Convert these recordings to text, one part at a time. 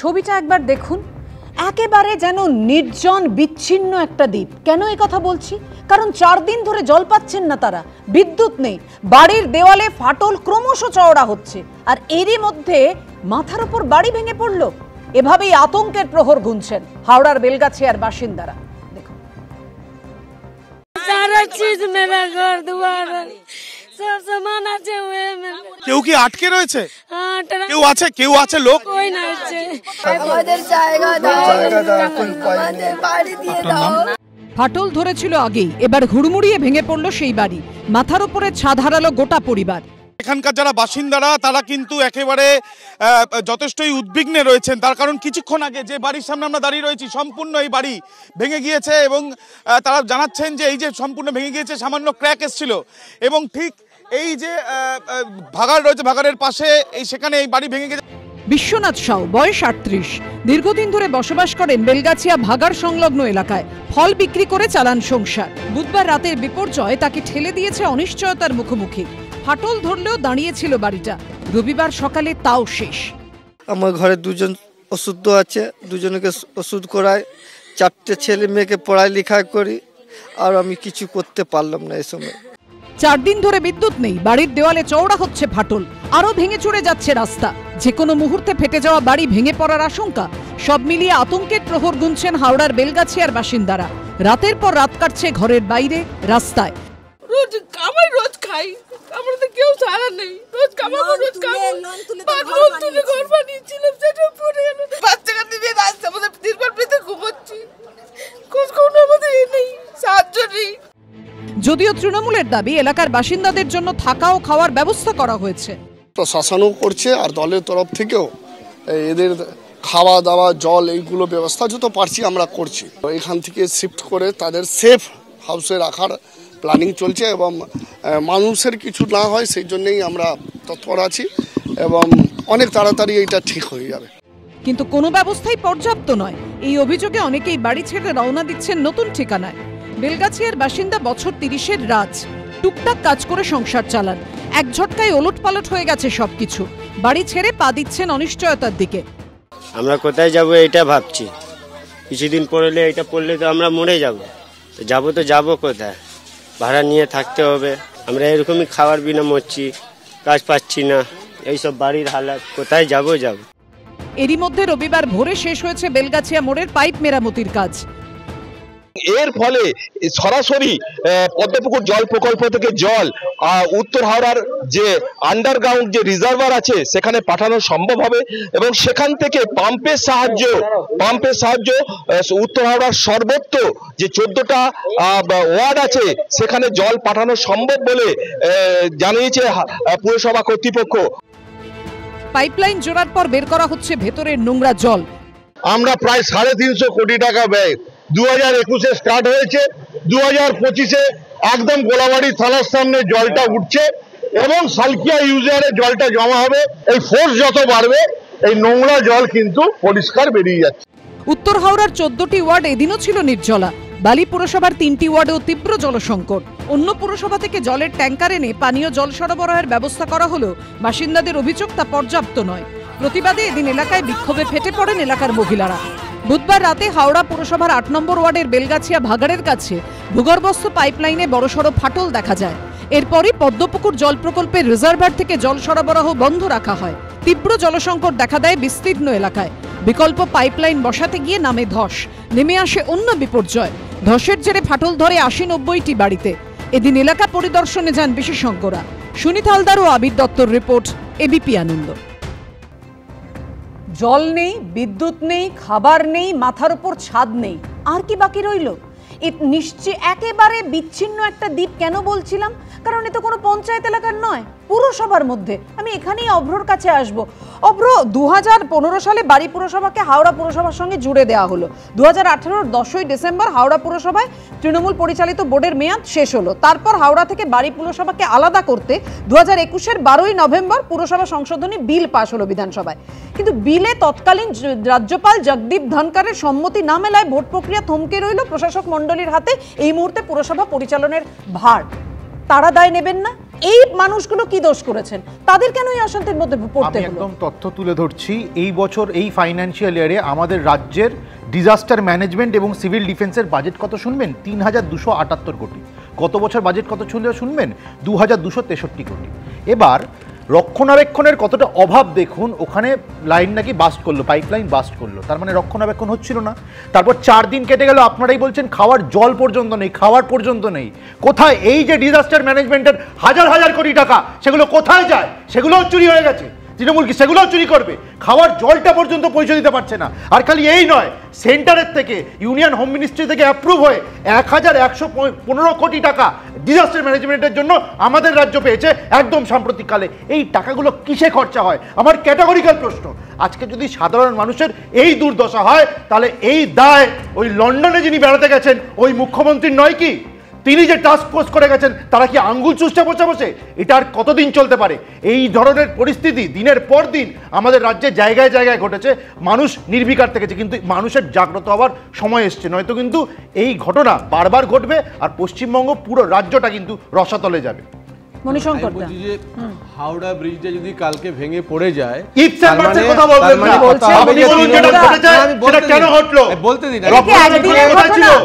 ছবিটা একবার দেখুন, একেবারে যেন নির্জন বিচ্ছিন্ন একটা দ্বীপ। কেন এই কথা বলছি? কারণ 4 দিন ধরে জল পাচ্ছেন না তারা, বিদ্যুৎ নেই, বাড়ির দেওয়ালে ফাটল ক্রমশ চওড়া হচ্ছে, আর এরই মধ্যে মাথার উপর বাড়ি ভেঙে পড়ল। এভাবেই আতঙ্কের প্রহর গুনছেন হাওড়ার বেলগাছিয়ার বাসিন্দারা। দেখুন, सारा चीज मेरा घर द्वार सब सामान আছে কেউ কি আটকে রয়েছে? কেউ আছে লোক? कोई না আছে। আমাদের জায়গা দাও, আমাদের বাড়ি দিয়ে দাও। ফাটল ধরেছিল আগেই, এবার হুড়মুড়িয়ে ভেঙে পড়ল সেই বাড়ি, মাথার উপরে ছাদ হারালো গোটা পরিবার। এখানকার যারা বাসিন্দারা তারা কিন্তু একেবারে যথেষ্টই উদ্বিগ্নে রয়েছেন। তার কারণ কিছুক্ষণ আগে যে বাড়ির সামনে আমরা দাঁড়িয়ে রয়েছি সম্পূর্ণ এই বাড়ি ভেঙে গিয়েছে এবং তারা জানাচ্ছেন যে এই যে সম্পূর্ণ ভেঙে গিয়েছে, সামান্য ক্র্যাক এসেছিল এবং ঠিক এই যে ভাগাড় রয়েছে, ভাগাড়ের পাশে সেখানে এই বাড়ি ভেঙে গেছে। বিশ্বনাথ সাউ, বয়স 38, দীর্ঘদিন ধরে বসবাস করেন বেলগাছিয়া ভাগাড় সংলগ্ন এলাকায়। ফল বিক্রি করে চালান সংসার। বুধবার রাতের বিপর্যয় তাকে ঠেলে দিয়েছে অনিশ্চয়তার মুখোমুখি। ফাটল ধরলেও দাঁড়িয়েছিল বাড়িটা, রবিবার সকালে তাও শেষ। আমার ঘরে দুজন অসুস্থ আছে, দুজনকে ওষুধ করাই, 4টে ছেলে মেয়েকে পড়াই লেখাই করি, আর আমি কিছু করতে পারলাম না এই সময়। 4 দিন ধরে বিদ্যুৎ নেই, বাড়ির দেওয়ালে চওড়া হচ্ছে ফাটল, আরো ভেঙে চুরে যাচ্ছে রাস্তা, যে কোনো মুহূর্তে ফেটে যাওয়া বাড়ি ভেঙে পড়ার আশঙ্কা। সব মিলিয়ে আতঙ্কের প্রহর গুনছেন হাওড়ার বেলগাছিয়ার বাসিন্দারা। রাতের পর রাত কাটছে ঘরের বাইরে, রাস্তায়। রোজ কামাই, রোজ খাই, আমরা তো কেউ সারা নেই। রোজ কামাবো, রোজ খাবো, লোন তুলে ঘর বানিয়েছিলাম, সেটা পড়ে গেল। বাচ্চাকে নিয়ে রাস্তা আমাদের দিনভর পেতে ঘুমোচ্ছি, খোঁজ খবর আমাদের নেই, সাহায্য নেই। যদিও তৃণমূলের দাবি এলাকার বাসিন্দাদের জন্য থাকা ও খাওয়ার ব্যবস্থা করা হয়েছে। প্রশাসনও করছে আর দলের তরফ থেকেও এদের খাওয়া দাওয়া, জল, এইগুলো ব্যবস্থা যত পারছি আমরা করছি। এখান থেকে শিফট করে তাদের সেফ হাউসে রাখার প্ল্যানিং চলছে এবং মানুষের কিছু না হয় সেই জন্যই আমরা তৎপর আছি এবং অনেক তাড়াতাড়ি এটা ঠিক হয়ে যাবে। কিন্তু কোনো ব্যবস্থাই পর্যাপ্ত নয়। এই অভিযোগে অনেকেই বাড়ি ছেড়ে রওনা দিচ্ছেন নতুন ঠিকানায়। বেলগাছিয়ার বাসিন্দা বছর 30-এর রাজ, টুকটাক কাজ করে সংসার চালান। এক ঝটকায় ওলটপালট হয়ে গেছে সবকিছু। বাড়ি ছেড়ে পা দিচ্ছেন অনিশ্চয়তার দিকে। আমরা কোথায় যাব এটা ভাবছি, কিছুদিন পড়লে এটা পড়লে তো আমরা মরে যাব, তো যাব কোথায়? ভাড়া নিয়ে থাকতে হবে। আমরা এরকমই খাওয়ার বিনা মরছি, কাজ পাচ্ছি না, এইসব বাড়ির হালাত, কোথায় যাব। এরই মধ্যে রবিবার ভোরে শেষ হয়েছে বেলগাছিয়া মোড়ের পাইপ মেরামতির কাজ। এর ফলে সরাসরি পদ্মপুকুর জল প্রকল্প থেকে জল উত্তর হাওড়ার যে আন্ডারগ্রাউন্ড যে রিজার্ভার আছে সেখানে পাঠানো সম্ভব হবে এবং সেখান থেকে পাম্পের সাহায্য উত্তর হাওড়ার সর্বত্র যে 14টা ওয়ার্ড আছে সেখানে জল পাঠানো সম্ভব বলে জানিয়েছে পুরসভা কর্তৃপক্ষ। পাইপলাইন জোড়ার পর বের করা হচ্ছে ভেতরের নোংরা জল। আমরা প্রায় 350 কোটি টাকা ব্যয় 2021-এ স্টার্ট হয়েছে, 2025-এ একদম গোলাবাড়ি থানার সামনে জলটা উঠছে এবং সালকিয়া ইউজারে জলটা জমা হবে। এই ফোর্স যত বাড়বে এই নোংরা জল কিন্তু পরিষ্কার বেরিয়ে যাচ্ছে। উত্তর হাওড়ার 14টি ওয়ার্ড এদিনও ছিল নির্জলা। বালি পুরসভার 3টি ওয়ার্ডেও তীব্র জলসংকট। অন্য পুরসভা থেকে জলের ট্যাঙ্কার এনে পানীয় জল সরবরাহের ব্যবস্থা করা হলেও বাসিন্দাদের অভিযোগ তা পর্যাপ্ত নয়। প্রতিবাদে এদিন এলাকায় বিক্ষোভে ফেটে পড়েন এলাকার মহিলারা। বুধবার রাতে হাওড়া পুরসভার 8 নম্বর ওয়ার্ডের বেলগাছিয়া ভাগাড়ের কাছে ভূগর্ভস্থ পাইপলাইনে বড়সড় ফাটল দেখা যায়। এরপরই পদ্মপুকুর জল প্রকল্পের রিজার্ভার থেকে জল সরবরাহ বন্ধ রাখা হয়। তীব্র জলসংকট দেখা দেয় বিস্তীর্ণ এলাকায়। বিকল্প পাইপলাইন বসাতে গিয়ে নামে ধস, নেমে আসে অন্য বিপর্যয়। ধসের জেরে ফাটল ধরে 80-90টি বাড়িতে। এদিন এলাকা পরিদর্শনে যান বিশেষজ্ঞরা। সুনীত হালদার ও আবির দত্তর রিপোর্ট, এবিপি আনন্দ। জল নেই, বিদ্যুৎ নেই, খাবার নেই, মাথার উপর ছাদ নেই, আর কি বাকি রইল? নিশ্চয় একেবারে বিচ্ছিন্ন একটা দ্বীপ। কেন বলছিলাম? কারণ এ তো কোনো পঞ্চায়েত এলাকার নয়, পুরসভার মধ্যে। আমি এখানেই অভ্রর কাছে আসব। অভ্র, 2015 সালে বাড়ি পুরসভাকে হাওড়া পুরসভার সঙ্গে জুড়ে দেওয়া হলো। 2018-র 10ই ডিসেম্বর হাওড়া পুরসভায় তৃণমূল পরিচালিত বোর্ডের মেয়াদ শেষ হলো। তারপর হাওড়া থেকে বাড়ি পুরসভাকে আলাদা করতে 2021-এর 12ই নভেম্বর পুরসভা সংশোধনী বিল পাশ হলো বিধানসভায়। কিন্তু বিলে তৎকালীন রাজ্যপাল জগদীপ ধনকরের সম্মতি না মেলায় ভোট প্রক্রিয়া থমকে রইল প্রশাসক মণ্ডলীর হাতে। এই মুহূর্তে পুরসভা পরিচালনের ভার তারা দায় নেবেন না। এই মানুষগুলো কি দোষ করেছেন, তাদের কেন এই অশান্তির মধ্যে পড়তে হলো? একদম তথ্য তুলে ধরছি। এই বছর এই ফাইন্যান্সিয়াল ইয়ারে আমাদের রাজ্যের ডিজাস্টার ম্যানেজমেন্ট এবং সিভিল ডিফেন্সের বাজেট কত শুনবেন? ৩,২৭৮ কোটি। গত বছর বাজেট কত শুনবেন? ২,২৬৩ কোটি। এবার রক্ষণাবেক্ষণের কতটা অভাব দেখুন, ওখানে লাইন নাকি বাস্ট করলো, পাইপলাইন বাস্ট করলো, তার মানে রক্ষণাবেক্ষণ হচ্ছিল না। তারপর 4 দিন কেটে গেল, আপনারাই বলছেন খাওয়ার জল পর্যন্ত নেই, খাওয়ার পর্যন্ত নেই। কোথায় এই যে ডিজাস্টার ম্যানেজমেন্টের হাজার হাজার কোটি টাকা, সেগুলো কোথায় যায়? সেগুলোও চুরি হয়ে গেছে। তৃণমূল কি সেগুলোও চুরি করবে? খাওয়ার জলটা পর্যন্ত পৌঁছে দিতে পারছে না। আর খালি এই নয়, সেন্টারের থেকে ইউনিয়ন হোম মিনিস্ট্রি থেকে অ্যাপ্রুভ হয়ে 1115 কোটি টাকা ডিজাস্টার ম্যানেজমেন্টের জন্য আমাদের রাজ্য পেয়েছে একদম সাম্প্রতিককালে। এই টাকাগুলো কিসে খরচা হয়? আমার ক্যাটাগরিক্যাল প্রশ্ন। আজকে যদি সাধারণ মানুষের এই দুর্দশা হয়, তাহলে এই দায় ওই লন্ডনে যিনি বেড়াতে গেছেন ওই মুখ্যমন্ত্রীর নয় কি? তিনি যে টাস্ক ফোর্স করে গেছেন, তারা কি আঙ্গুল চুষতে বসে? এটা আর কতদিন চলতে পারে? এই ধরনের পরিস্থিতি দিনের পর দিন আমাদের রাজ্যে জায়গায় জায়গায় ঘটেছে। মানুষ নির্বিকার থেকেছে, কিন্তু মানুষের জাগ্রত হওয়ার সময় এসছে, নয়তো কিন্তু এই ঘটনা বারবার ঘটবে আর পশ্চিমবঙ্গ পুরো রাজ্যটা কিন্তু রসাতলে যাবে। মণিশঙ্কর দা, হাওড়া ব্রিজটা যদি কালকে ভেঙে পড়ে যায়,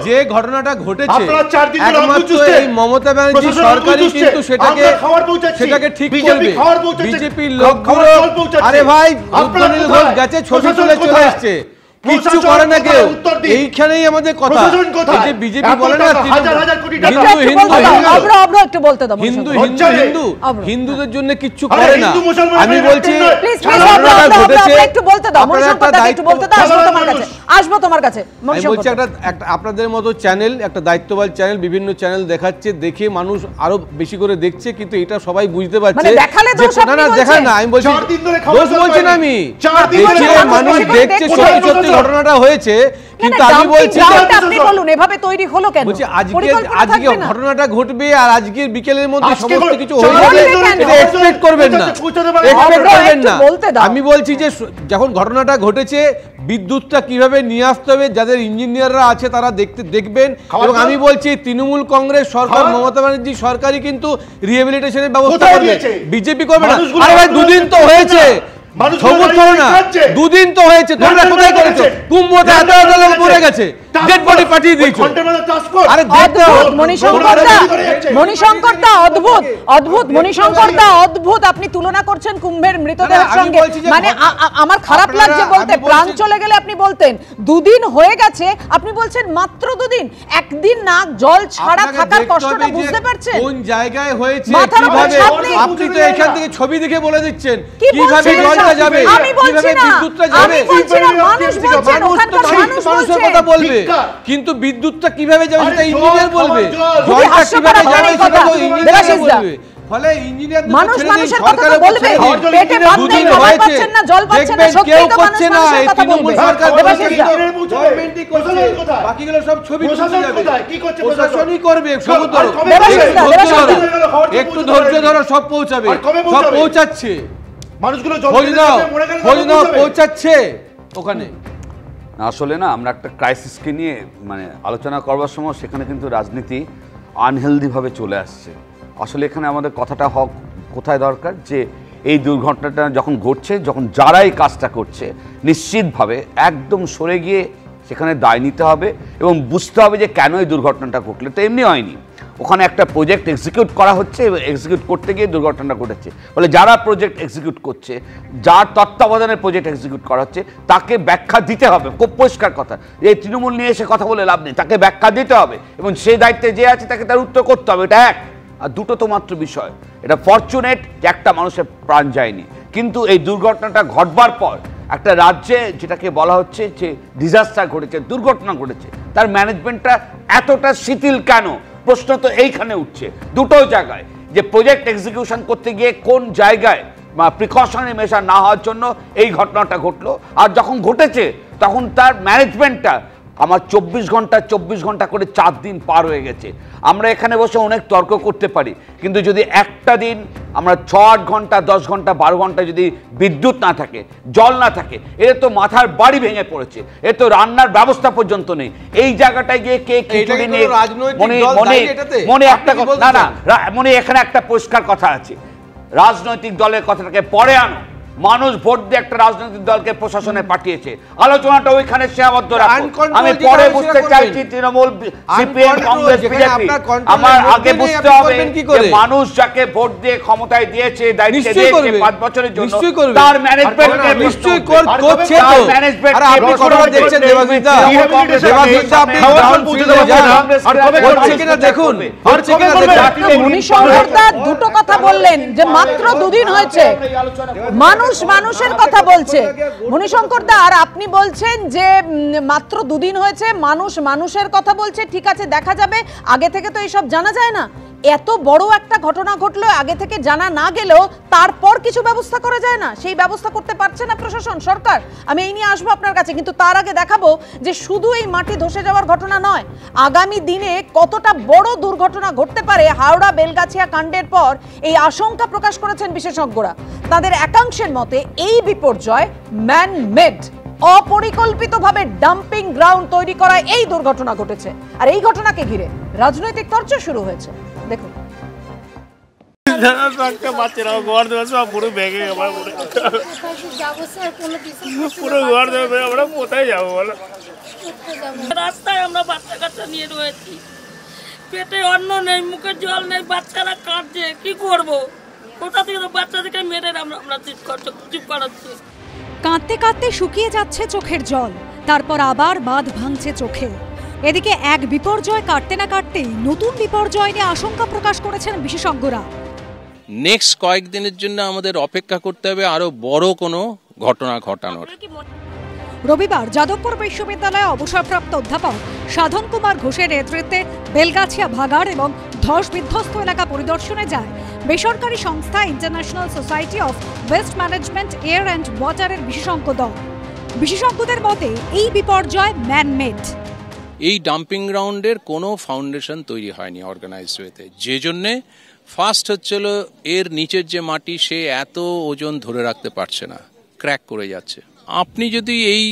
যে ঘটনাটা ঘটেছে এই মমতা ব্যানার্জি সরকারই কিন্তু সেটাকে ঠিক করবে। বিজেপির লোকগুলো, আরে ভাই উত্তরনীল ঘোষ গেছে, ছবি তুলে চলে এসছে, কিচ্ছু করে না কেউ। এইখানেই আমাদের কথা, যে বিজেপি বলে না হিন্দুদের জন্য কিচ্ছু করে না। আমি বলছি আপনাদের মতো চ্যানেল, একটা দায়িত্ববান চ্যানেল, বিভিন্ন চ্যানেল দেখাচ্ছে, দেখে মানুষ আরো বেশি করে দেখছে, কিন্তু এটা সবাই বুঝতে পারছে। দেখায় না, আমি বলছি দোষ বলছি না, আমি দেখে মানুষ দেখছে সত্যি সত্যি ঘটনাটা হয়েছে। কিন্তু আমি বলছি আপনি বলুন এভাবে তৈরি হলো কেন? বলছি আজকে ঘটনাটা ঘটবে আর আজকের বিকেলের মধ্যে সমস্ত কিছু হয়ে যাবে, এটা এক্সপেক্ট করবেন না, এক্সপেক্ট করবেন না। আমি বলছি যে যখন ঘটনাটা ঘটেছে, বিদ্যুৎটা কিভাবে নিয়ে আসতে হবে, যাদের ইঞ্জিনিয়াররা আছে তারা দেখবেন। এবং আমি বলছি তৃণমূল কংগ্রেস সরকার, মমতা ব্যানার্জি সরকারই কিন্তু রিহ্যাবিলিটেশনের ব্যবস্থা করবে, বিজেপি করবে না। আরে ভাই দুদিন তো হয়েছে, দুদিন তো হয়েছে, তোমরা কোথায় করেছো? কুম্ভতে এত লোক মরে গেছে, ডেড বডি পাঠিয়ে দিয়েছো। আরে মণিশঙ্কর দা অদ্ভুত, অদ্ভুত মণিশঙ্কর দা অদ্ভুত, আপনি তুলনা করছেন কুম্ভের মৃতদেহের সঙ্গে। মানে আমার খারাপ লাগছে বলতে, প্রাণ চলে গেলে আপনি বলতেন দুদিন হয়ে গেছে, আপনি বলছেন মাত্র দুদিন। একদিন না জল ছাড়া থাকার কষ্টটা বুঝতে পারছেন? কোন জায়গায় হয়েছে, কিভাবে? আপনি তো এখান থেকে ছবি দেখে বলে দিচ্ছেন কিভাবে জলটা যাবে, কিভাবে বিদ্যুৎটা যাবে। মানুষের কথা বলবে, কিন্তু বিদ্যুৎটা কিভাবে যাবে সেটা ইঞ্জিনিয়ার বলবে, জলটা কিভাবে যাবে সেটা তো ইঞ্জিনিয়ার বলবে। ফলে ইঞ্জিনিয়ার মানুষ মানুষের কথা তো বলবে, পেটে ভাত নেই, খাবার পাচ্ছেন না, জল পাচ্ছেন না, সত্যি তো মানুষ মানুষের কথা বলবে। গভর্নমেন্টই করছে, বাকিগুলো সব ছবি তুলে যাবে, প্রশাসনই করবে। একটু ধৈর্য ধরো, সব পৌঁছাবে, সব পৌঁছাচ্ছে, মানুষগুলো পৌঁছাচ্ছে ওখানে। আসলে না, আমরা একটা ক্রাইসিসকে নিয়ে আলোচনা করবার সময় সেখানে কিন্তু রাজনীতি আনহেলদিভাবে চলে আসছে। আসলে এখানে আমাদের কথাটা কোথায় দরকার, যে এই দুর্ঘটনাটা যখন ঘটছে, যখন যারা এই কাজটা করছে, নিশ্চিতভাবে একদম সরে গিয়ে সেখানে দায় নিতে হবে এবং বুঝতে হবে যে কেন এই দুর্ঘটনাটা ঘটলে। তো এমনি হয়নি, ওখানে একটা প্রজেক্ট এক্সিকিউট করা হচ্ছে এবং এক্সিকিউট করতে গিয়ে দুর্ঘটনাটা ঘটেছে। ফলে যারা প্রজেক্ট এক্সিকিউট করছে, যার তত্ত্বাবধানে প্রজেক্ট এক্সিকিউট করা হচ্ছে, তাকে ব্যাখ্যা দিতে হবে। খুব পরিষ্কার কথা, এই তৃণমূল নিয়ে এসে কথা বলে লাভ নেই, তাকে ব্যাখ্যা দিতে হবে এবং সেই দায়িত্বে যে আছে তাকে তার উত্তর করতে হবে। এটা এক। আর দুটো তো মাত্র বিষয়, এটা ফরচুনেট যে একটা মানুষের প্রাণ যায়নি, কিন্তু এই দুর্ঘটনাটা ঘটবার পর একটা রাজ্যে যেটাকে বলা হচ্ছে যে ডিজাস্টার ঘটেছে, দুর্ঘটনা ঘটেছে, তার ম্যানেজমেন্টটা এতটা শিথিল কেন? প্রশ্ন তো এইখানে উঠছে দুটো জায়গায়, যে প্রজেক্ট এক্সিকিউশন করতে গিয়ে কোন জায়গায় প্রিকশনারি মেজার না হওয়ার জন্য এই ঘটনাটা ঘটলো, আর যখন ঘটেছে তখন তার ম্যানেজমেন্টটা আমার 24 ঘন্টা করে 4 দিন পার হয়ে গেছে। আমরা এখানে বসে অনেক তর্ক করতে পারি, কিন্তু যদি একটা দিন আমরা 6-8 ঘন্টা 10 ঘন্টা 12 ঘন্টা যদি বিদ্যুৎ না থাকে, জল না থাকে, এর তো মাথার বাড়ি ভেঙে পড়েছে, এর তো রান্নার ব্যবস্থা পর্যন্ত নেই। এই জায়গাটায় গিয়ে কে খিচুড়ি নিয়ে মনে একটা না না মনে এখানে একটা পরিষ্কার কথা আছে, রাজনৈতিক দলের কথাটাকে পরে আনো। মানুষ ভোট দিয়ে একটা রাজনৈতিক দলকে প্রশাসনে পাঠিয়েছে, আলোচনাটা ওইখানে সীমাবদ্ধ রাখো। আমি পরে বুঝতে চাইছি তৃণমূল, সিপিএম, কংগ্রেস, বিজেপি, আমার আগে বুঝতে হবে যে মানুষ যাকে ভোট দিয়ে ক্ষমতায় দিয়েছে, দায়িত্ব দিয়েছে 5 বছরের জন্য, তার ম্যানেজমেন্ট নিশ্চয়ই করছে তো। আর আপনি কথা দেখছেন দেবাশিসদা, আপনি গ্রাউন্ড ফিল্ডে যান আর কবে করছে কিনা দেখুন, হচ্ছে কিনা দেখুন। মণিশঙ্করদা দুটো কথা বললেন যে মাত্র 2 দিন হয়েছে, মানুষের কথা বলছে মণিশঙ্করদা, আর আপনি বলছেন যে মাত্র 2 দিন হয়েছে, মানুষের কথা বলছে। ঠিক আছে, দেখা যাবে, আগে থেকে তো এইসব জানা যায় না। এত বড় একটা ঘটনা ঘটলো, আগে থেকে জানা না গেলেও তারপর কিছু ব্যবস্থা করা যায় না, সেই ব্যবস্থা করতে পারছে না প্রশাসন, সরকার। আমি এই নিয়ে আসবো আপনার কাছে, কিন্তু তার আগে দেখাবো যে শুধু এই মাটি ধসে যাওয়ার ঘটনা নয়, আগামী দিনে কতটা বড় দুর্ঘটনা ঘটতে পারে হাওড়া বেলগাছিয়া কাণ্ডের পর এই আশঙ্কা প্রকাশ করেছেন বিশেষজ্ঞরা। তাদের একাংশের মতে এই বিপর্যয় ম্যান মেড, অপরিকল্পিতভাবে ডাম্পিং গ্রাউন্ড তৈরি করা এই দুর্ঘটনা ঘটেছে। আর এই ঘটনাকে ঘিরে রাজনৈতিক চর্চা শুরু হয়েছে। দেখুন, পুরো ভেঙে পুরো ঘর দেবে, আমরা কোথায় যাবো বলো? রাস্তায় আমরা বাচ্চা কাচ্চা নিয়ে রয়েছি, পেটে অন্ন নেই, মুখে জল নেই, বাচ্চারা কাঁদছে, কি করবো? কোথা থেকে বাচ্চাদেরকে মেরে আমরা চুপ করাচ্ছি। কাঁদতে কাঁদতে শুকিয়ে যাচ্ছে চোখের জল, তারপর আবার বাঁধ ভাঙছে চোখে। এদিকে এক বিপর্যয় কাটতে না কাটতেই নতুন বিপর্যয় নিয়ে আশঙ্কা প্রকাশ করেছেন বিশেষজ্ঞরা। নেক্সট কয়েকদিনের জন্য আমাদের অপেক্ষা করতে হবে আরো বড় কোনো ঘটনা ঘটানোর। রবিবার যাদবপুর বিশ্ববিদ্যালয়ে অবসরপ্রাপ্ত অধ্যাপক সাধন কুমার ঘোষের নেতৃত্বে বেলগাছিয়া ভাগাড় এবং ধস বিধ্বস্ত এলাকা পরিদর্শনে যায় বেসরকারি সংস্থা international society of waste management air and ওয়াটারের বিশেষজ্ঞ দল। বিশেষজ্ঞদের মতে এই বিপর্যয় ম্যান মেড। এই ডাম্পিং গ্রাউন্ডের কোনো ফাউন্ডেশন তৈরি হয়নি অর্গানাইজড ওয়েতে, যে জন্যে ফার্স্ট হচ্ছিল এর নিচের যে মাটি সে এত ওজন ধরে রাখতে পারছে না, ক্র্যাক করে যাচ্ছে। আপনি যদি এই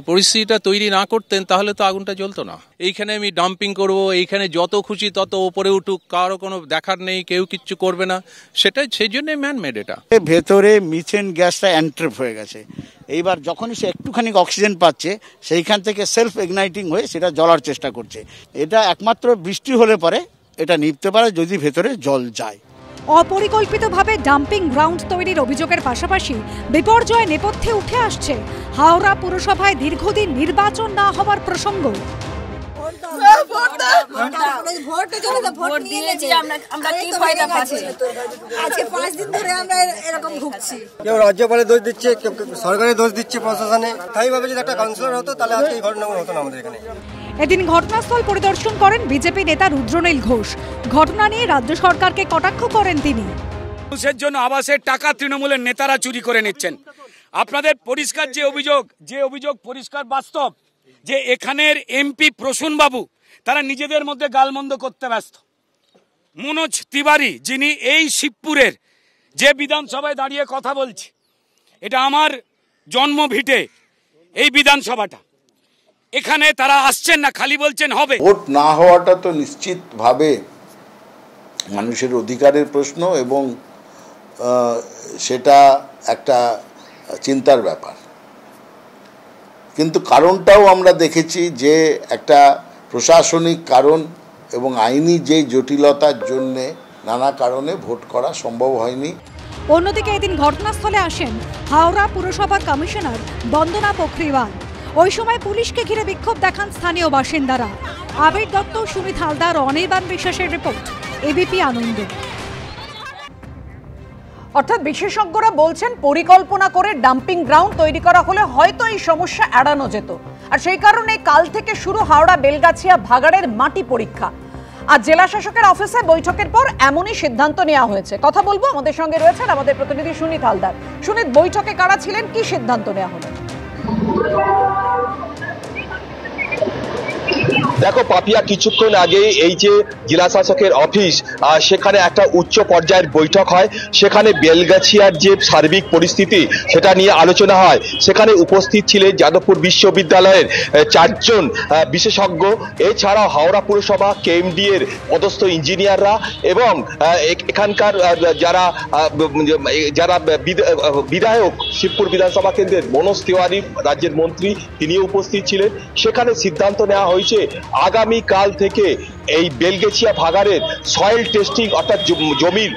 পরিস্থিতিটা তৈরি না করতেন তাহলে তো আগুনটা জ্বলতো না। এইখানে আমি ডাম্পিং করব, এইখানে যত খুশি তত ওপরে উঠুক, কারো কোনো দেখার নেই, কেউ কিচ্ছু করবে না, সেটাই সেই জন্যই ম্যান মেড। এটা ভেতরে মিথেন গ্যাসটা এন্ট্রাপ হয়ে গেছে, এইবার যখনই সে একটুখানি অক্সিজেন পাচ্ছে সেইখান থেকে সেলফ ইগনাইটিং হয়ে সেটা জ্বলার চেষ্টা করছে। এটা একমাত্র বৃষ্টি হলে পরে এটা নিভতে পারে যদি ভেতরে জল যায়। অপরিকল্পিতভাবে ডাম্পিং গ্রাউন্ড তৈরির অভিযোগের পাশাপাশি বিপর্যয় নেপথ্যে উঠে আসছে হাওড়া পুরসভায় দীর্ঘদিন নির্বাচন না হওয়ার প্রসঙ্গ। কেউ রাজ্যপালের দোষ দিচ্ছে, কেউ সরকারের দোষ দিচ্ছে, প্রশাসনে। তাই ভাবে যদি একটা কাউন্সিলর হতো তাহলে আজকে এই ঘটনাগুলো হতো না আমাদের এখানে। এদিন ঘটনাস্থল পরিদর্শন করেন বিজেপি নেতা রুদ্রনীল ঘোষ। ঘটনা নিয়ে রাজ্য সরকারকে কটাক্ষ করেন তিনি। মানুষের জন্য আবাসের টাকা তৃণমূলের নেতারা চুরি করে নিচ্ছেন। আপনাদের পরিষ্কার যে অভিযোগ পরিষ্কার বাস্তব, যে এখানের এমপি প্রসূন বাবু তারা নিজেদের মধ্যে গালমন্দ করতে ব্যস্ত। মনোজ তিওয়ারি যিনি এই শিবপুরের যে বিধানসভায় দাঁড়িয়ে কথা বলছে, এটা আমার জন্মভিটে এই বিধানসভাটা, এখানে তারা আসছেন না, খালি বলছেন হবে। ভোট না হওয়াটা তো নিশ্চিতভাবে মানুষের অধিকারের প্রশ্ন এবং সেটা একটা চিন্তার ব্যাপার। কিন্তু কারণটাও আমরা দেখেছি যে একটা প্রশাসনিক কারণ এবং আইনি যে জটিলতার জন্যে নানা কারণে ভোট করা সম্ভব হয়নি। অন্যদিকে এদিন ঘটনাস্থলে আসেন হাওড়া পুরসভার কমিশনার বন্দনা পোখরিওয়াল। ওই সময় পুলিশকে ঘিরে বিক্ষোভ দেখান স্থানীয় বাসিন্দারা। আবির দত্ত, সুমিত হালদার, অনির্বাণ বিশ্বাসের রিপোর্ট, এবিপি আনন্দ। অর্থাৎ বিশেষজ্ঞরা বলছেন পরিকল্পনা করে ডাম্পিং গ্রাউন্ড তৈরি করা হলে হয়তো এই সমস্যা এড়ানো যেত। আর সেই কারণে কাল থেকে শুরু হাওড়া বেলগাছিয়া ভাগাড়ের মাটি পরীক্ষা। আর জেলা শাসকের অফিসে বৈঠকের পর এমনই সিদ্ধান্ত নেওয়া হয়েছে। কথা বলবো, আমাদের সঙ্গে রয়েছেন আমাদের প্রতিনিধি সুনীত হালদার। সুনীত, বৈঠকে কারা ছিলেন, কি সিদ্ধান্ত নেওয়া হলো? দেখো পাপিয়া, কিছুক্ষণ আগে এই যে জেলা শাসকের অফিস, সেখানে একটা উচ্চ পর্যায়ের বৈঠক হয়। সেখানে বেলগাছিয়ার যে সার্বিক পরিস্থিতি সেটা নিয়ে আলোচনা হয়। সেখানে উপস্থিত ছিলেন যাদবপুর বিশ্ববিদ্যালয়ের 4 জন বিশেষজ্ঞ, এছাড়াও হাওড়া পুরসভা কেএমডি এর পদস্থ ইঞ্জিনিয়াররা এবং এখানকার যারা বিধায়ক শিবপুর বিধানসভা কেন্দ্রের মনোজ তিওয়ারি রাজ্যের মন্ত্রী, তিনিও উপস্থিত ছিলেন। সেখানে সিদ্ধান্ত নেওয়া হয়েছে আগামী কাল থেকে এই বেলগেছিয়া ভাগাড়ের সয়েল টেস্টিং অর্থাৎ জমির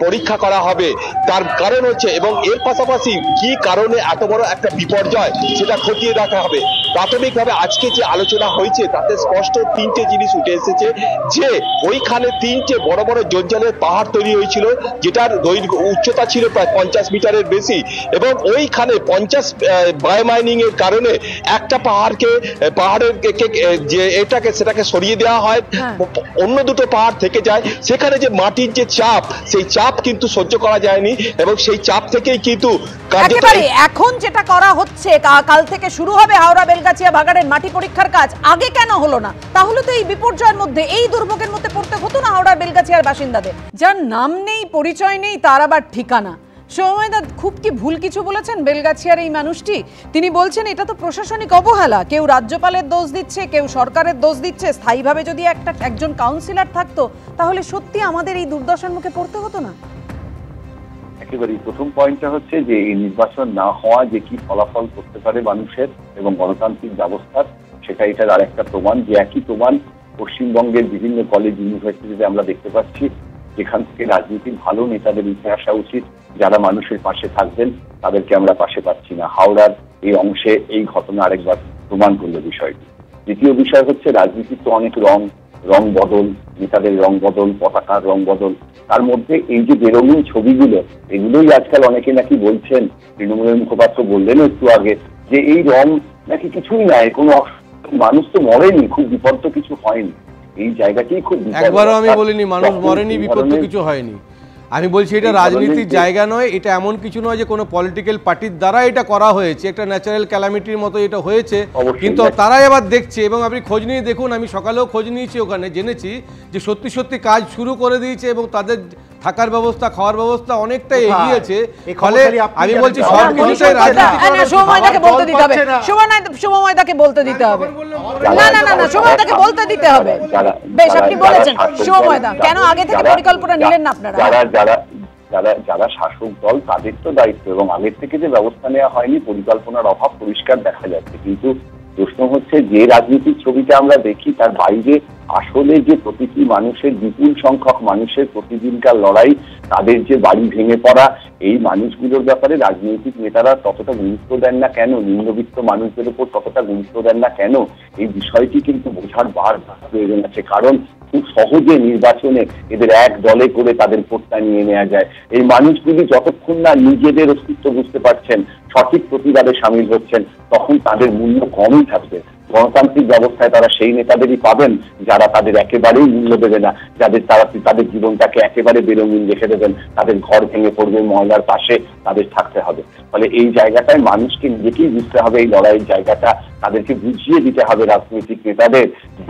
পরীক্ষা করা হবে। তার কারণ হচ্ছে এবং এর পাশাপাশি কি কারণে এত বড় একটা বিপর্যয় সেটা খতিয়ে দেখা হবে। প্রাথমিকভাবে আজকে যে আলোচনা হয়েছে তাতে স্পষ্ট 3টে জিনিস উঠে এসেছে যে ওইখানে 3টে বড় বড় জঞ্জালের পাহাড় তৈরি হয়েছিল, যেটার দৈর্ঘ্য উচ্চতা ছিল প্রায় 50 মিটারের বেশি, এবং ওইখানে 50 বায়োমাইনিং এর কারণে একটা পাহাড়ের যে সেটাকে সরিয়ে দেওয়া হয়, অন্য দুটো পাহাড় থেকে যায়। সেখানে যে মাটির যে চাপ, সেই চাপ কিন্তু সহ্য করা যায়নি এবং সেই চাপ থেকেই কিন্তু একেবারে এখন যেটা করা হচ্ছে, কাল থেকে শুরু হবে হাওড়া বেলগাছিয়া ভাগাড়ের মাটি পরীক্ষার কাজ, আগে কেন হলো না? তাহলে তো এই বিপর্যয়ের মধ্যে, এই দুর্ভোগের মধ্যে পড়তে হতো না হাওড়ার বেলগাছিয়ার বাসিন্দাদের, যার নাম নেই, পরিচয় নেই, তার আবার ঠিকানা। সৌম্যদা খুব কি ভুল কিছু বলেছেন বেলগাছিয়ার এই মানুষটি? তিনি বলছেন এটা তো প্রশাসনিক অবহেলা, কেউ রাজ্যপালের দোষ দিচ্ছে, কেউ সরকারের দোষ দিচ্ছে। স্থায়ীভাবে যদি একজন কাউন্সিলর থাকতো তাহলে সত্যি আমাদের এই দুর্দশার মুখে পড়তে হতো না। একেবারেই প্রথম পয়েন্টটা হচ্ছে যে এই নির্বাচন না হওয়া যে কি ফলাফল করতে পারে মানুষের এবং গণতান্ত্রিক ব্যবস্থার, সেটা এটার আরেকটা প্রমাণ। যে একই প্রমাণ পশ্চিমবঙ্গের বিভিন্ন কলেজ ইউনিভার্সিটিতে আমরা দেখতে পাচ্ছি, যেখান থেকে রাজনীতির ভালো নেতাদের উঠে আসা উচিত, যারা মানুষের পাশে থাকবেন, তাদেরকে আমরা পাশে পাচ্ছি না। হাওড়ার এই অংশে এই ঘটনা আরেকবার প্রমাণ করলো বিষয়টি। দ্বিতীয় বিষয় হচ্ছে রাজনীতির তো অনেক রং বদল, নেতাদের রং বদল, পতাকার রং বদল, তার মধ্যে এই যে বেরঙিন ছবিগুলো, এগুলোই আজকাল অনেকে নাকি বলছেন, তৃণমূলের মুখপাত্র বললেন একটু আগে, যে এই রং নাকি কিছুই নাই, কোনো মানুষ তো মরেনি, খুব বিপদ তো কিছু হয়নি। এই জায়গাতেই খুব একবারও আমি বলিনি মানুষ মরেনি, বিপদ তো কিছু হয়নি। আমি বলছি এটা রাজনীতির জায়গা নয়, এটা এমন কিছু নয় যে কোনো পলিটিক্যাল পার্টির দ্বারা এটা করা হয়েছে, একটা ন্যাচারাল ক্যালামিটির মতো এটা হয়েছে, কিন্তু তারাই আবার দেখছে। এবং আপনি খোঁজ নিয়ে দেখুন, আমি সকালেও খোঁজ নিয়েছি, ওখানে জেনেছি যে সত্যি সত্যি কাজ শুরু করে দিয়েছে এবং তাদের থাকার ব্যবস্থা, খাওয়ার ব্যবস্থা অনেকটাই এগিয়েছে। ফলে আমি বলছি সব কিছুটাই সময়টাকে বলতে দিতে হবে, সময়টাকে বলতে দিতে হবে, না না না না সময়টাকে বলতে দিতে হবে। বেশ, আপনি বলেছেন সময়টা কেন আগে থেকে পরিকল্পনা নিলেন না আপনারা? যারা শাসক দল তাদের তো দায়িত্ব, এবং আগের থেকে যে ব্যবস্থা নেওয়া হয়নি, পরিকল্পনার অভাব পরিষ্কার দেখা যাচ্ছে। কিন্তু প্রশ্ন হচ্ছে যে রাজনীতির ছবিটা আমরা দেখি, তার বাইরে আসলে যে প্রতিটি মানুষের, বিপুল সংখ্যক মানুষের প্রতিদিনকার লড়াই, তাদের যে বাড়ি ভেঙে পড়া, এই মানুষগুলোর ব্যাপারে রাজনৈতিক নেতারা ততটা গুরুত্ব দেন না কেন? নিম্নবিত্ত মানুষদের উপর ততটা গুরুত্ব দেন না কেন? এই বিষয়টি কিন্তু বোঝার প্রয়োজন আছে। কারণ খুব সহজে নির্বাচনে এদের এক দলে করে তাদের ভোটটা নিয়ে নেওয়া যায়। এই মানুষগুলি যতক্ষণ না নিজেদের অস্তিত্ব বুঝতে পারছেন, সঠিক প্রতিবাদে সামিল হচ্ছেন, তখন তাদের মূল্য কমই থাকবে। গণতান্ত্রিক ব্যবস্থায় তারা সেই নেতাদেরই পাবেন যারা তাদের একেবারেই মূল্য দেবে না, তাদের জীবনটাকে একেবারে বেরঙিন রেখে দেবেন, তাদের ঘর ভেঙে পড়বে, মহল্লার পাশে তাদের থাকতে হবে। ফলে এই জায়গাটায় মানুষকে নিজেকেই বুঝতে হবে এই লড়াইয়ের জায়গাটা, তাদেরকে বুঝিয়ে দিতে হবে রাজনৈতিক নেতাদের।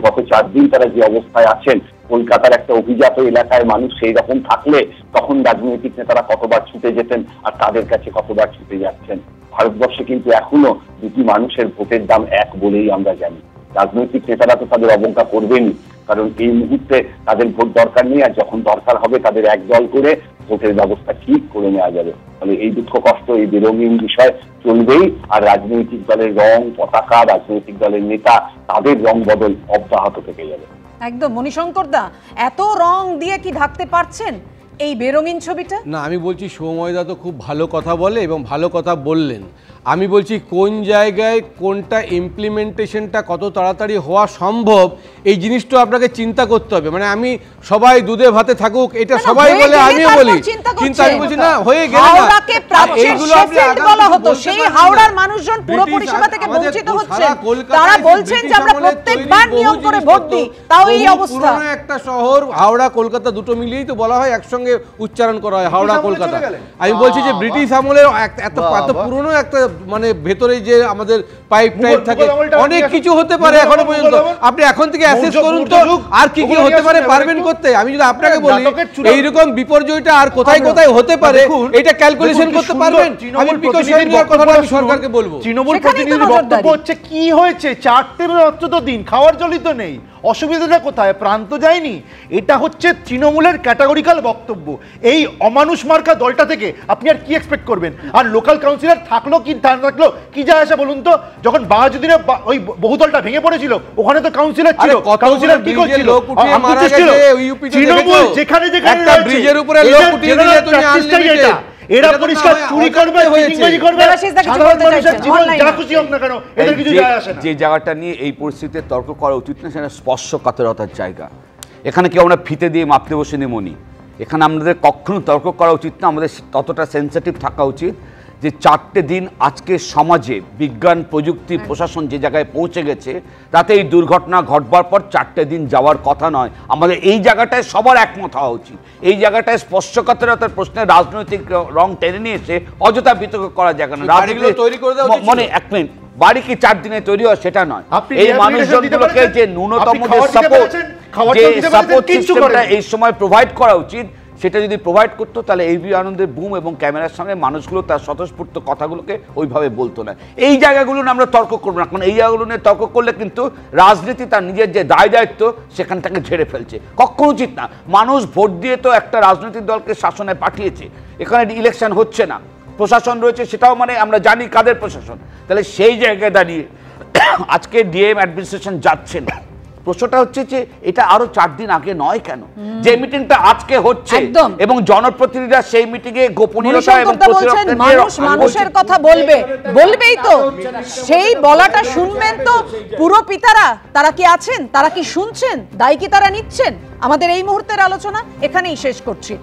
গত 4 দিন তারা যে অবস্থায় আছেন, কলকাতার একটা অভিজাত এলাকায় মানুষ সেই রকম থাকলে তখন রাজনৈতিক নেতারা কতবার ছুটে যেতেন আর তাদের কাছে কতবার ছুটে যাচ্ছেন। ভারতবর্ষে কিন্তু এখনো দুটি মানুষের ভোটের দাম এক বলেই আমরা জানি। রাজনৈতিক নেতারা তো তাদের অবজ্ঞা করবেনই, কারণ এই মুহূর্তে তাদের ভোট দরকার নেই, আর যখন দরকার হবে তাদের একদল করে ভোটের ব্যবস্থা ঠিক করে নেওয়া যাবে। ফলে এই দুঃখ কষ্ট, এই বেরঙিন বিষয় চলবেই, আর রাজনৈতিক দলের রং, পতাকা, রাজনৈতিক দলের নেতা, তাদের রং বদল অব্যাহত থেকে যাবে। একদম। মণিশঙ্কর দা, এত রং দিয়ে কি ঢাকতে পারছেন এই বেরঙিন ছবিটা? না, আমি বলছি সৌম্যদা তো খুব ভালো কথা বলে এবং ভালো কথা বললেন। আমি বলছি কোন জায়গায় কোনটা ইমপ্লিমেন্টেশনটা কত তাড়াতাড়ি হওয়া সম্ভব, এই জিনিসটা আপনাকে চিন্তা করতে হবে। মানে আমি সবাই দুধে ভাতে থাকুক এটা সবাই বলে, আমিও বলি, কিন্তু আমি বলছি না হয়ে গেল না, এইগুলো বলা হতো সেই হাওড়ার মানুষজন পুরো পরিষেবা থেকে বঞ্চিত হচ্ছে। তারা বলছেন যে আমরা প্রত্যেকবার নিয়ম করে ভোট দিই, তাও এই অবস্থা। একটা শহর হাওড়া কলকাতা দুটো মিলিয়েই তো বলা হয়, একসঙ্গে উচ্চারণ করা হয় হাওড়া কলকাতা। আমি বলছি যে ব্রিটিশ আমলের এত পুরনো একটা মানে ভেতরে যে আমাদের পাইপ থাকে, অনেক কিছু হতে পারে এখনো পর্যন্ত। আপনি এখন থেকে অ্যাসেস করুন তো আর কি কি হতে পারে, পারবেন করতে। আমি যদি আপনাকে বলি এইরকম বিপর্যয়টা আর কোথায় কোথায় হতে পারে, এটা ক্যালকুলেশন করতে পারবেন, আমি প্রিকশন নেওয়ার কথাটা আমি সরকারকে বলবো। তৃণমূল প্রতিনিধির বক্তব্য হচ্ছে কি হয়েছে, 4টে মাত্র তো দিন, খাওয়ার জলই তো নেই, অসুবিধাটা কোথায়, প্রান্ত যায়নি। এটা হচ্ছে তৃণমূলের ক্যাটাগরিক্যাল বক্তব্য। এই অমানুষ মার্কা দলটা থেকে আপনি আর কি এক্সপেক্ট করবেন? আর লোকাল কাউন্সিলর থাকলো কি না থাকলো কি যায় আসা বলুন তো? যখন 52 ওই বহুদলটা ভেঙে পড়েছিল ওখানে তো কাউন্সিলর ছিল, কাউন্সিলর কি করছিল? তৃণমূল যেখানে যেখানে ব্রিজের উপরে লোক উঠিয়ে দিলে তুমি আনলিমিটেড, এরা পরিষ্কার চুরি করবে, চিটিংবাজি করবে, সাধারণ মানুষের জীবন যা খুশি হোক না কেন এদের কিছু যায় আসে না। যে জায়গাটা নিয়ে এই পরিস্থিতিতে তর্ক করা উচিত না, সেটা স্পর্শকাতরতার জায়গা। এখানে কেউ আমরা ফিতে দিয়ে মাপতে বসে নেমনি, এখানে আমাদের কখনো তর্ক করা উচিত না। আমাদের ততটা সেন্সিটিভ থাকা উচিত যে 4টে দিন আজকে সমাজে বিজ্ঞান, প্রযুক্তি, প্রশাসন যে জায়গায় পৌঁছে গেছে, তাতে এই দুর্ঘটনা ঘটবার পর 4টে দিন যাওয়ার কথা নয়। আমাদের এই জায়গাটায় সবার একমত হওয়া উচিত। এই জায়গাটায় স্পর্শকাতরতার প্রশ্নে রাজনৈতিক রং টেনে নিয়ে এসে অযথা বিতর্ক করা যায় না। মনে 1 মিনিট, বাড়ি কি 4 দিনে তৈরি হয় সেটা নয়, এই মানুষজনগুলোকে যে ন্যূনতম যে সাপোর্ট সিস্টেমটা এই সময় প্রোভাইড করা উচিত, সেটা যদি প্রোভাইড করতো তাহলে এবিপি আনন্দের বুম এবং ক্যামেরার সামনে মানুষগুলো তার স্বতঃস্ফূর্ত কথাগুলোকে ওইভাবে বলতো না। এই জায়গাগুলো নিয়ে আমরা তর্ক করবো না, কারণ এই জায়গাগুলো নিয়ে তর্ক করলে কিন্তু রাজনীতি তার নিজের যে দায় দায়িত্ব সেখান থেকে ঝেড়ে ফেলছে, কখনো উচিত না। মানুষ ভোট দিয়ে তো একটা রাজনৈতিক দলকে শাসনে পাঠিয়েছে, এখানে ইলেকশন হচ্ছে না, প্রশাসন রয়েছে, সেটাও মানে আমরা জানি কাদের প্রশাসন। তাহলে সেই জায়গায় দাঁড়িয়ে আজকে ডিএম অ্যাডমিনিস্ট্রেশন যাচ্ছে না, প্রশ্নটা হচ্ছে যে এটা আরো 4 দিন আগে নয় কেন? যে মিটিংটা আজকে হচ্ছে এবং জনপ্রতিনিধিরা সেই মিটিং এ গোপনীয়তা এবং মানুষ মানুষের কথা বলবেই তো, সেই বলাটা শুনবেন তো পুরো পিতারা। তারা কি আছেন? তারা কি শুনছেন? দায় কি তারা নিচ্ছেন? আমাদের এই মুহূর্তের আলোচনা এখানেই শেষ করছি।